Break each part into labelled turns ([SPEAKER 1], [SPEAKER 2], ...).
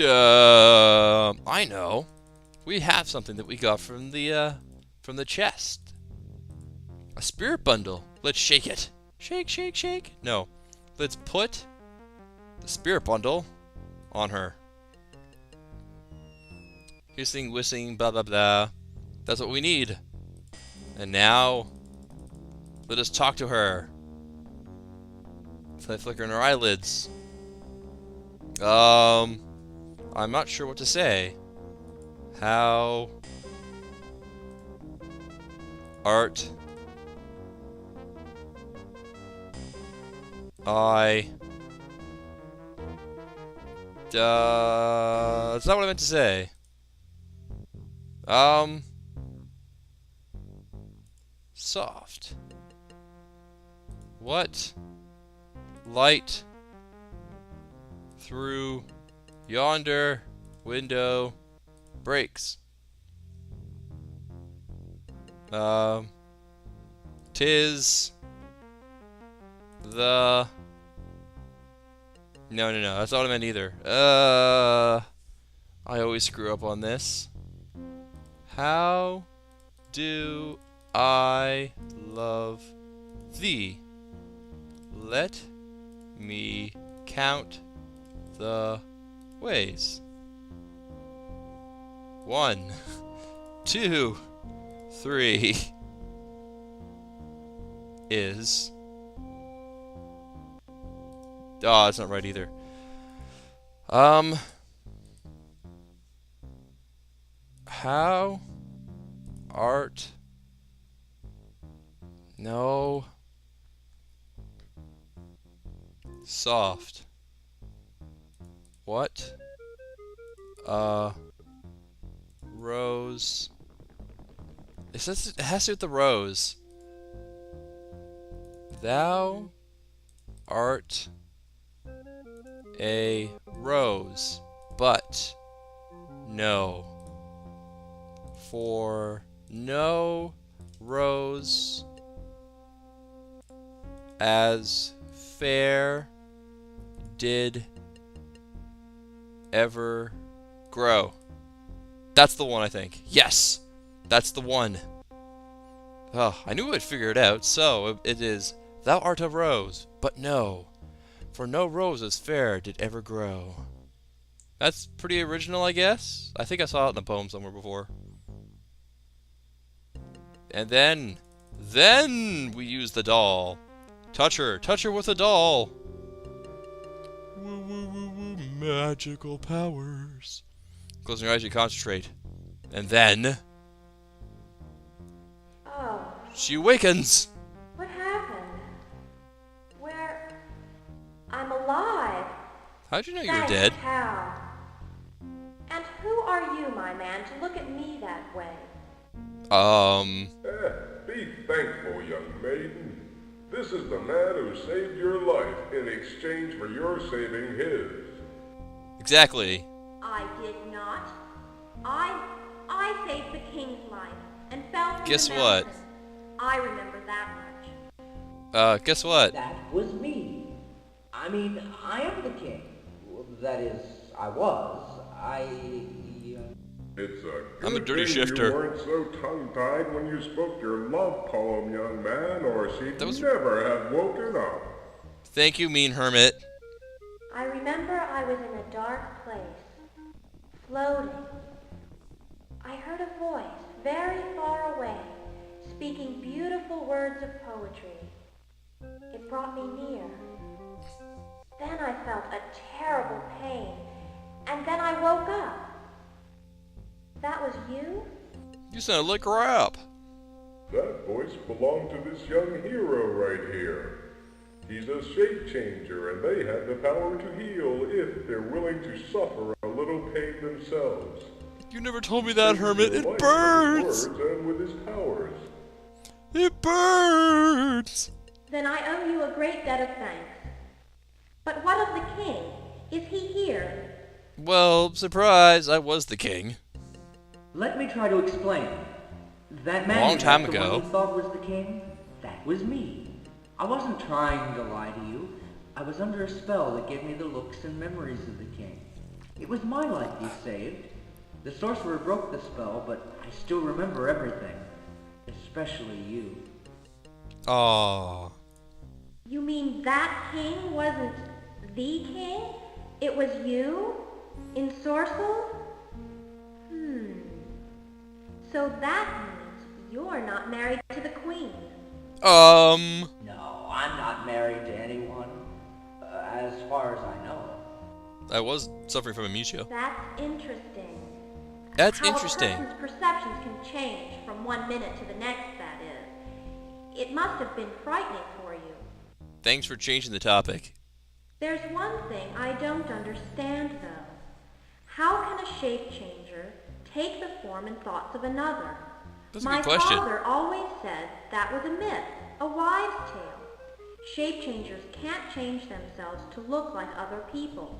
[SPEAKER 1] I know. We have something that we got from the chest. A spirit bundle. Let's shake it. Shake, shake, shake. No. Let's put the spirit bundle on her. Hissing, whistling, blah, blah, blah. That's what we need. And now, let us talk to her. So I flicker in her eyelids. I'm not sure what to say. How art I that's not what I meant to say. Soft. What light through yonder window breaks? Tis the... No, that's not what I meant either. I always screw up on this. How do I love thee? Let me count the ways. 1, 2, 3 is... Oh, it's not right either. How art... No. Soft. What? Rose. It says it has to do with the rose. Thou art a rose, but no. For no rose as fair did ever grow. That's the one, I think. Yes! That's the one. Oh, I knew I'd figure it out. So, it is, thou art a rose, but no. For no rose as fair did ever grow. That's pretty original, I guess. I think I saw it in a poem somewhere before. And then we use the doll. Touch her with a doll. Woo, woo, woo, woo, magical powers. Closing your eyes, you concentrate. And then...
[SPEAKER 2] Oh.
[SPEAKER 1] She awakens!
[SPEAKER 2] What happened? Where... I'm alive.
[SPEAKER 1] How'd you know you were dead?
[SPEAKER 2] How? And who are you, my man, to look at me that way?
[SPEAKER 3] Be thankful, young maiden. This is the man who saved your life in exchange for your saving his.
[SPEAKER 1] Exactly.
[SPEAKER 2] I did not. I saved the king's life and fell from
[SPEAKER 1] Guess
[SPEAKER 2] the
[SPEAKER 1] what?
[SPEAKER 2] mountain. I remember that much.
[SPEAKER 1] Guess what?
[SPEAKER 4] That was me. I mean, I am the king. That is, I was.
[SPEAKER 3] It's a good
[SPEAKER 1] I'm a dirty
[SPEAKER 3] thing
[SPEAKER 1] shifter.
[SPEAKER 3] You weren't so tongue-tied when you spoke your love poem, young man, or she'd
[SPEAKER 1] That was...
[SPEAKER 3] never have woken up.
[SPEAKER 1] Thank you, mean hermit.
[SPEAKER 2] I remember I was in a dark place, floating. I heard a voice very far away, speaking beautiful words of poetry. It brought me near. Then I felt a terrible pain, and then I woke up. That was you?
[SPEAKER 1] You sound like crap.
[SPEAKER 3] That voice belonged to this young hero right here. He's a shape changer, and they have the power to heal if they're willing to suffer a little pain themselves.
[SPEAKER 1] You never told me that, hermit. It burns!
[SPEAKER 3] With his words and with his powers.
[SPEAKER 1] It burns!
[SPEAKER 2] Then I owe you a great debt of thanks. But what of the king? Is he here?
[SPEAKER 1] Well, surprise, I was the king.
[SPEAKER 4] Let me try to explain. That man
[SPEAKER 1] Long time
[SPEAKER 4] the
[SPEAKER 1] ago.
[SPEAKER 4] one you thought was the king, that was me. I wasn't trying to lie to you. I was under a spell that gave me the looks and memories of the king. It was my life you saved. The sorcerer broke the spell, but I still remember everything. Especially you.
[SPEAKER 1] Aww.
[SPEAKER 2] You mean that king wasn't the king? It was you? In Sorcel? So that means you're not married to the queen.
[SPEAKER 4] No, I'm not married to anyone. As far as I know.
[SPEAKER 1] I was suffering from amnesia.
[SPEAKER 2] That's interesting.
[SPEAKER 1] That's
[SPEAKER 2] How
[SPEAKER 1] interesting.
[SPEAKER 2] a person's perceptions can change from one minute to the next, that is. It must have been frightening for you.
[SPEAKER 1] Thanks for changing the topic.
[SPEAKER 2] There's one thing I don't understand, though. How can a shape changer take the form and thoughts of another?
[SPEAKER 1] That's a
[SPEAKER 2] My
[SPEAKER 1] good question.
[SPEAKER 2] father always said that was a myth, a wives' tale. Shape changers can't change themselves to look like other people.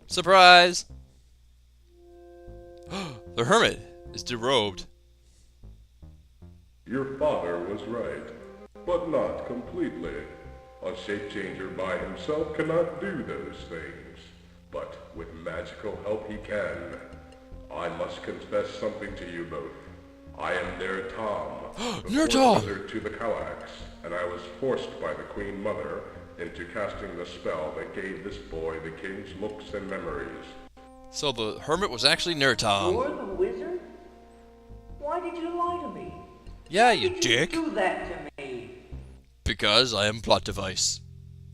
[SPEAKER 1] Surprise! The hermit is derobed.
[SPEAKER 3] Your father was right, but not completely. A shape changer by himself cannot do those things, but with magical help he can. I must confess something to you both. I am NerTom, the
[SPEAKER 1] NerTom!
[SPEAKER 3] fourth wizard to the Kallax, and I was forced by the Queen Mother into casting the spell that gave this boy the king's looks and memories.
[SPEAKER 1] So the hermit was actually NerTom.
[SPEAKER 4] You're the wizard? Why did you lie to me?
[SPEAKER 1] Yeah,
[SPEAKER 4] Why
[SPEAKER 1] you
[SPEAKER 4] did
[SPEAKER 1] dick.
[SPEAKER 4] You do that to me.
[SPEAKER 1] Because I am plot device.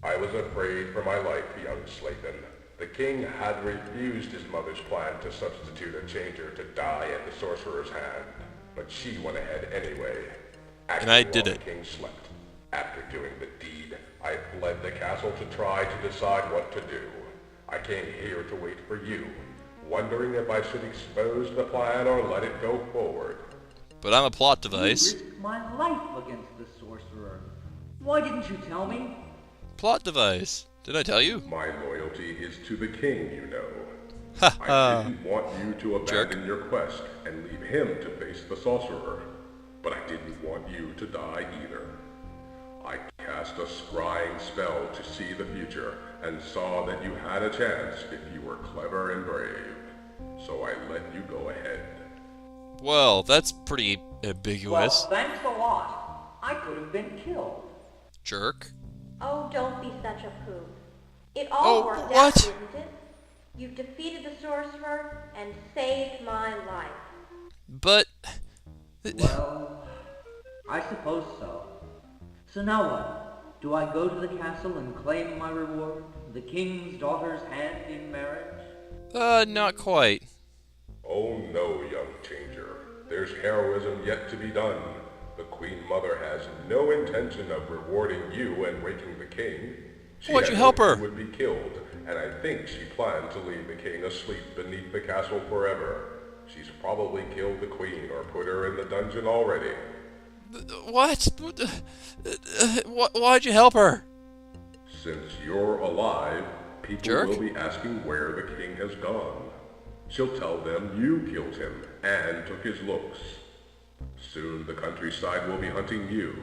[SPEAKER 3] I was afraid for my life, young Slayton. The king had refused his mother's plan to substitute a changer to die at the sorcerer's hand, but she went ahead anyway.
[SPEAKER 1] And I
[SPEAKER 3] Acting
[SPEAKER 1] did
[SPEAKER 3] while
[SPEAKER 1] it.
[SPEAKER 3] The king slept. After doing the deed, I fled the castle to try to decide what to do. I came here to wait for you, wondering if I should expose the plan or let it go forward.
[SPEAKER 1] But I'm a plot device.
[SPEAKER 4] You risked my life against the sorcerer. Why didn't you tell me?
[SPEAKER 1] Plot device. Did I tell you?
[SPEAKER 3] My loyalty is to the king, you know.
[SPEAKER 1] Ha
[SPEAKER 3] I
[SPEAKER 1] ha.
[SPEAKER 3] didn't want you to abandon your quest and leave him to face the sorcerer, but I didn't want you to die either. I cast a scrying spell to see the future and saw that you had a chance if you were clever and brave. So I let you go ahead.
[SPEAKER 1] Well, that's pretty ambiguous.
[SPEAKER 4] Well, thanks a lot. I could have been killed.
[SPEAKER 1] Jerk.
[SPEAKER 2] Oh, don't be such a poop. It all
[SPEAKER 1] Oh,
[SPEAKER 2] worked
[SPEAKER 1] what?
[SPEAKER 2] out, didn't it? You've defeated the sorcerer and saved my life.
[SPEAKER 1] But...
[SPEAKER 4] Well, I suppose so. So now what? Do I go to the castle and claim my reward? The king's daughter's hand in marriage?
[SPEAKER 1] Not quite.
[SPEAKER 3] Oh no, young changer. There's heroism yet to be done. The Queen Mother has no intention of rewarding you and waking the king.
[SPEAKER 1] Why'd you
[SPEAKER 3] had
[SPEAKER 1] help
[SPEAKER 3] hoped
[SPEAKER 1] her?
[SPEAKER 3] You would be killed, and I think she planned to leave the king asleep beneath the castle forever. She's probably killed the queen or put her in the dungeon already.
[SPEAKER 1] What? Why'd you help her?
[SPEAKER 3] Since you're alive, people
[SPEAKER 1] Jerk.
[SPEAKER 3] will be asking where the king has gone. She'll tell them you killed him and took his looks. Soon the countryside will be hunting you.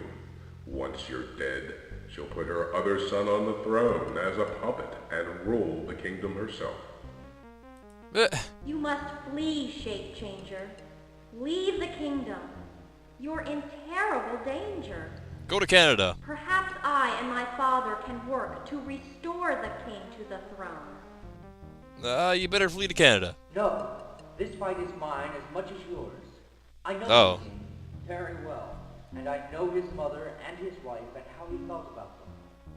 [SPEAKER 3] Once you're dead, she'll put her other son on the throne as a puppet and rule the kingdom herself.
[SPEAKER 2] You must flee, Shape Changer. Leave the kingdom. You're in terrible danger.
[SPEAKER 1] Go to Canada.
[SPEAKER 2] Perhaps I and my father can work to restore the king to the throne.
[SPEAKER 1] You better flee to Canada.
[SPEAKER 4] No, this fight is mine as much as yours. I know
[SPEAKER 1] Oh.
[SPEAKER 4] the king very well, and I know his mother and his wife and how he felt about them.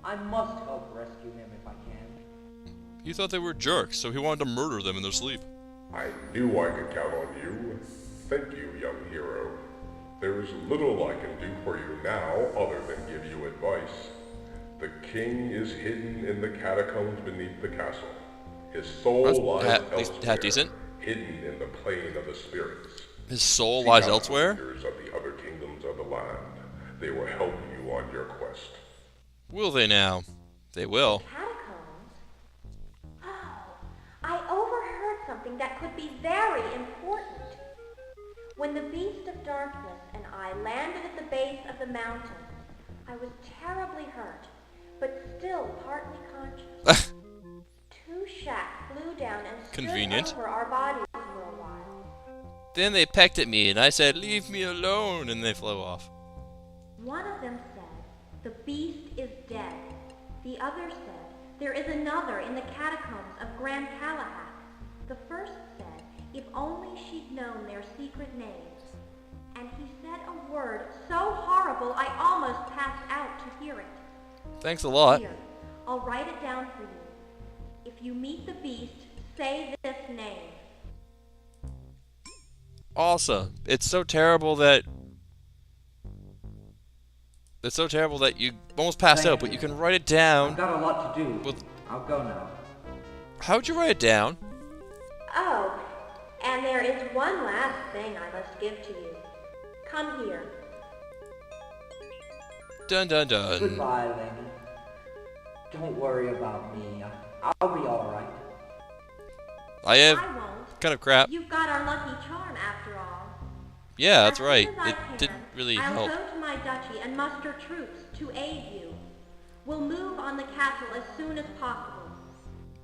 [SPEAKER 4] I must help rescue him if I can.
[SPEAKER 1] He thought they were jerks, so he wanted to murder them in their sleep.
[SPEAKER 3] I knew I could count on you. Thank you, young hero. There is little I can do for you now other than give you advice. The king is hidden in the catacombs beneath the castle. His soul
[SPEAKER 1] That's
[SPEAKER 3] lies
[SPEAKER 1] at least
[SPEAKER 3] elsewhere,
[SPEAKER 1] half decent.
[SPEAKER 3] hidden in the plane of the spirits.
[SPEAKER 1] His soul
[SPEAKER 3] Seek
[SPEAKER 1] lies
[SPEAKER 3] out
[SPEAKER 1] elsewhere?
[SPEAKER 3] leaders of the other kingdoms of the land. They will help you on your quest.
[SPEAKER 1] Will they now? They will.
[SPEAKER 2] Catacombs? Oh, I overheard something that could be very important. When the beast of darkness and I landed at the base of the mountain, I was terribly hurt, but still partly conscious. Two shacks flew down and stood
[SPEAKER 1] Convenient.
[SPEAKER 2] over our bodies for a while.
[SPEAKER 1] Then they pecked at me, and I said, "Leave me alone," and they flew off.
[SPEAKER 2] One of them said, "The beast is dead." The other said, "There is another in the catacombs of Grand Calahat." The first said, "If only she'd known their secret names." And he said a word so horrible I almost passed out to hear it.
[SPEAKER 1] Thanks a lot.
[SPEAKER 2] Here, I'll write it down for you. If you meet the beast, say this name.
[SPEAKER 1] Awesome. It's so terrible that you almost passed out, but you can write it down.
[SPEAKER 4] I've got a lot to do.
[SPEAKER 1] With...
[SPEAKER 4] I'll go now.
[SPEAKER 1] How'd you write it down?
[SPEAKER 2] Oh, and there is one last thing I must give to you. Come here.
[SPEAKER 1] Dun dun dun.
[SPEAKER 4] Goodbye, lady. Don't worry about me. I'll be all right.
[SPEAKER 1] I have
[SPEAKER 2] I won't.
[SPEAKER 1] kind of crap.
[SPEAKER 2] You've got our lucky charm after all.
[SPEAKER 1] Yeah, that's
[SPEAKER 2] As
[SPEAKER 1] right.
[SPEAKER 2] soon as I
[SPEAKER 1] It
[SPEAKER 2] can,
[SPEAKER 1] didn't really
[SPEAKER 2] I'll
[SPEAKER 1] help.
[SPEAKER 2] go to my duchy and muster troops to aid you. We'll move on the castle as soon as possible.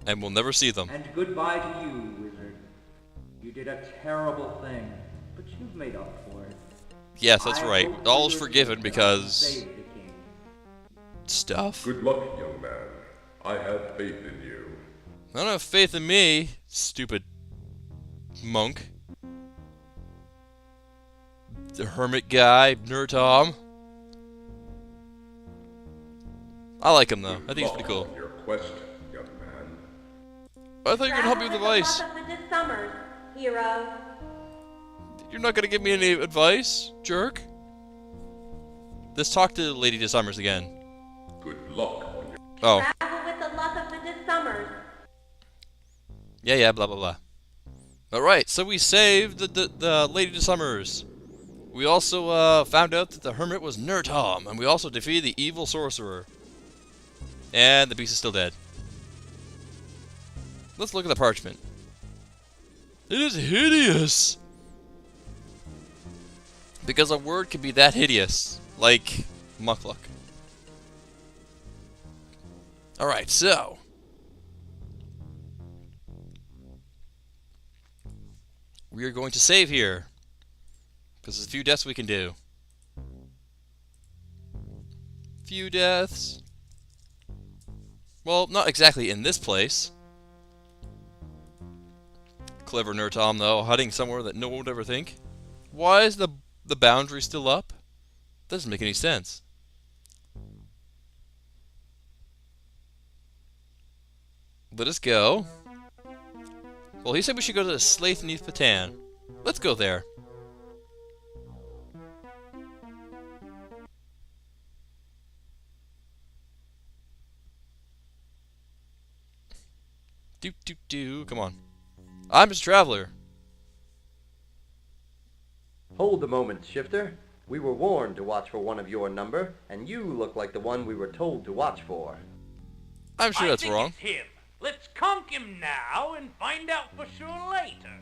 [SPEAKER 1] And we'll never see them.
[SPEAKER 4] And goodbye to you, wizard. You did a terrible thing, but you've made up for it.
[SPEAKER 1] Yes, that's
[SPEAKER 4] I
[SPEAKER 1] right.
[SPEAKER 4] hope
[SPEAKER 1] All is
[SPEAKER 4] for your
[SPEAKER 1] forgiven
[SPEAKER 4] sake
[SPEAKER 1] because...
[SPEAKER 4] save the king.
[SPEAKER 1] stuff.
[SPEAKER 3] Good luck, young man. I have faith in you.
[SPEAKER 1] I don't have faith in me, stupid monk. The hermit guy, NerTom. I like him though. I think he's pretty cool.
[SPEAKER 3] On your quest, young man.
[SPEAKER 1] I thought you were gonna help me with advice.
[SPEAKER 2] Travel with the luck of the Summers, hero.
[SPEAKER 1] You're not gonna give me any advice, jerk. Let's talk to Lady DeSummers again.
[SPEAKER 3] Good luck on your...
[SPEAKER 1] Oh,
[SPEAKER 2] Travel with the luck of the Summers.
[SPEAKER 1] yeah, blah blah blah. All right, so we saved the Lady DeSummers. We also found out that the hermit was NerTom, and we also defeated the evil sorcerer. And the beast is still dead. Let's look at the parchment. It is hideous! Because a word can be that hideous, like muckluck. Alright, so. We are going to save here. Because there's a few deaths we can do. Few deaths. Well, not exactly in this place. Clever NerTom, though, hiding somewhere that no one would ever think. Why is the boundary still up? Doesn't make any sense. Let us go. Well, he said we should go to the Slaith-neath Patan. Let's go there. Come on. I'm just a traveler.
[SPEAKER 5] Hold a moment, Shifter. We were warned to watch for one of your number, and you look like the one we were told to watch for.
[SPEAKER 1] I'm sure that's
[SPEAKER 6] I think
[SPEAKER 1] wrong.
[SPEAKER 6] It's him. Let's conk him now and find out for sure later.